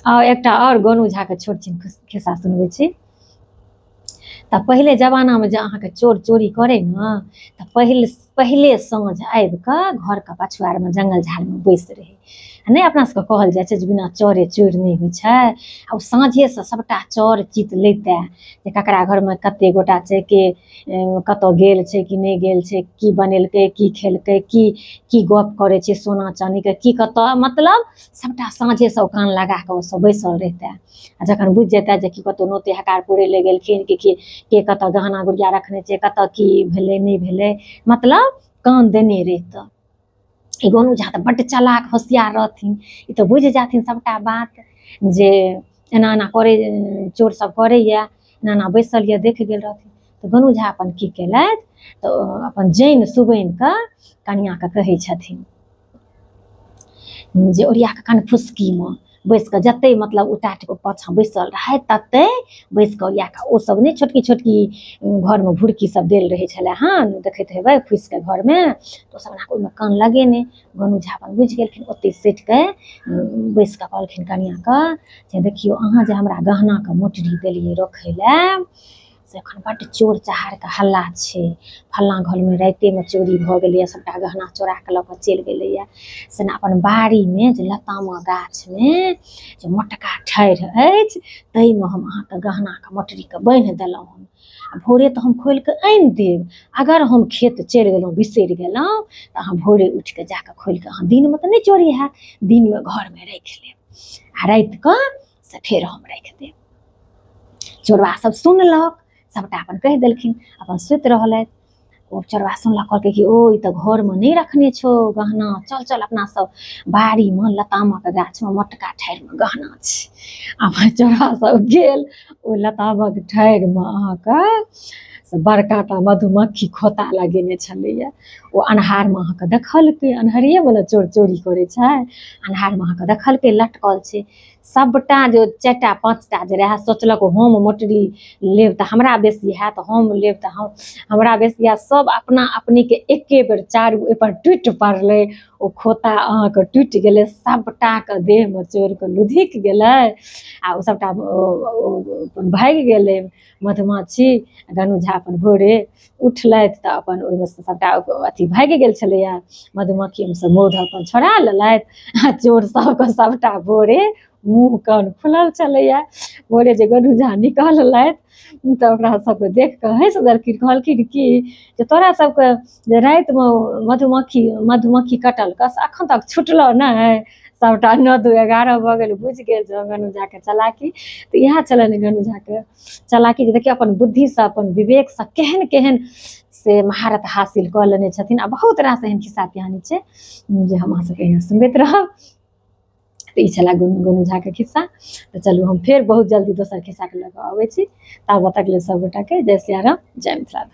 आ एकटा और गोनू झा के छोट छिन खिस्सा सुनबै छी। तऽ पहिले जमानामे जे अहाँके चोर चोरी करे न तऽ पहिले साँझ आबि कऽ घरके पछुआरमे जंगल झाड़मे बैसि रहे। नहि अपना सबके कहल जाइ छै जे बिना चोरे चोर नहि होइ छै। आ ओ साँझेसँ सबटा चोर चित लैते जे ककरा घरमे कते गोटा छै, के कतऽ गेल छै कि नहि गेल छै, की बनेलकै की खेलकै, की गप करै छै सोना चानीके, की कतऽ, मतलब सबटा साँझेसँ कान लगा कऽ ओ सब बैसल रहिते। आ जखन बुझि जेतै जे कि कतहु नोते हकार पुरै लए गेलखिन कि के कतऽ गहना गुड़िया रखने छै, कतऽ की भेलै नहि भेलै, मतलब कान देने रहितऽ। ई गोनू झा तऽ बड्ड चालाक होशियार रहथिन। ई तऽ बुझि जाथिन सबटा बात जे एना एना करे चोर सब करैए, एना एना बैसल यऽ, देख गेल रहथिन। तऽ गोनू झा अपन की केलथि तऽ अपन जैन सुबैन कऽ कनिआँके कहै छथिन जे ओरिया कऽ कनि फुसकीमे बैस कऽ जते मतलब उटाटिके पाछाँ बैसल रहै तते बैस कऽ ओरिया कऽ, ओ सब नहि छोटकी छोटकी घरमे भुरकी सब देल रहै छलै हँ, देखैत हेबै फुसिके घरमे, तऽ ओ सब ओहिमे कान लगेने। गोनू झा अपन बुझि गेलखिन, ओते सटिके बैस कऽ कहलखिन कनिआँके जे देखियौ अहाँ जे हमरा गहनाके मोटरी देलियै रखै लए से एखन बड्ड चोर चहारके हल्ला छै, फल्लाँ घरमे राइतेमे चोरी भऽ गेलैए, सबटा गहना चोरा कऽ लऽ कऽ चलि गेलैए से ने। अपन बाड़ीमे जे लतामक गाछमे जे मोटका ठाढ़ि अछि ताहिमे हम अहाँके गहनाके मोटरीके बान्हि देलहुँ हन। आ भोरे तऽ हम खोलि कऽ आनि देब, अगर हम खेत चलि गेलहुँ बिसरि गेलहुँ तऽ अहाँ भोरे उठिके जाकऽ खोलि कऽ, अहाँ दिनमे तऽ नहि चोरी हैत, दिनमे घरमे राखि लेब आ रातिकऽ से फेर हम राखि देब। चोरबा सब सुनलक, सबटा अपन कहि देलखिन, अपन सुति रहलथि। ओ चोरबा सुनलक, कहलकै कि ओ ई तऽ घरमे नहि रखने छौ गहना, चल चल अपना सब बाड़ीमे लतामक गाछमे मोटका ठाढ़िमे गहना छै। अपन चोरबा सब गेल ओ लतामक ठाढ़िमे अहाँके से बड़का टा मधुमक्खी खोता लगेने छलैए। ओ अन्हारमे अहाँके देखलकै, अन्हरिएमे ने चोर चोरी करै छै, अन्हारमे अहाँके देखलकै लटकल छै सबटा। जे 4टा 5टा जे रहै सोचलक हम मोटरी लेब तऽ हमरा बेसी हैत, हम लेब तऽ हमरा बेसी हैत, सब अपना अपनीके एके बेर चारू ओहिपर टुटि पड़लै। ओ खोता अहाँके टुटि गेलै, सबटाके देहमे चोरके लुधिक गेलै आ ओ सबटा भागि गेलै मधुमाछी। गोनू झा अपन भोरे उठलथि तऽ अपन ओहिमे सबटा अथी भागि गेल छलैए मधुमक्खी, ओहिमेसँ मौध अपन छोड़ा लेलथि आ चोर सबके सबटा भोरे मुँह कान खुलल छलैए। भोरे जे गोनू झा निकललथि तऽ ओकरा सबके देख कऽ हँसि देलखिन, कहलखिन कि जे तोरा सबके जे रातिमे मधुमक्खी कटलकै से एखन तक छुटलौ नहि। सबटा 9-11 भऽ गेल, बुझि गेल गोनू झाके चलाकी। तऽ इएह छलनि गोनू झाके चलाकी जे देखियौ अपन बुद्धिसँ अपन विवेकसँ केहन केहन से महारत हासिल कऽ लेने छथिन। आ बहुत रास एहन खिस्सा पिहानी छै जे हम अहाँ सबके एहिना सुनबैत रहब। तऽ ई छलै गोनू झाके खिस्सा। तऽ चलू हम फेर बहुत जल्दी दोसर खिस्साके लऽ कऽ अबै छी, ताबत तक लेल सबगोटाके जय सिया राम, जय मिथिला।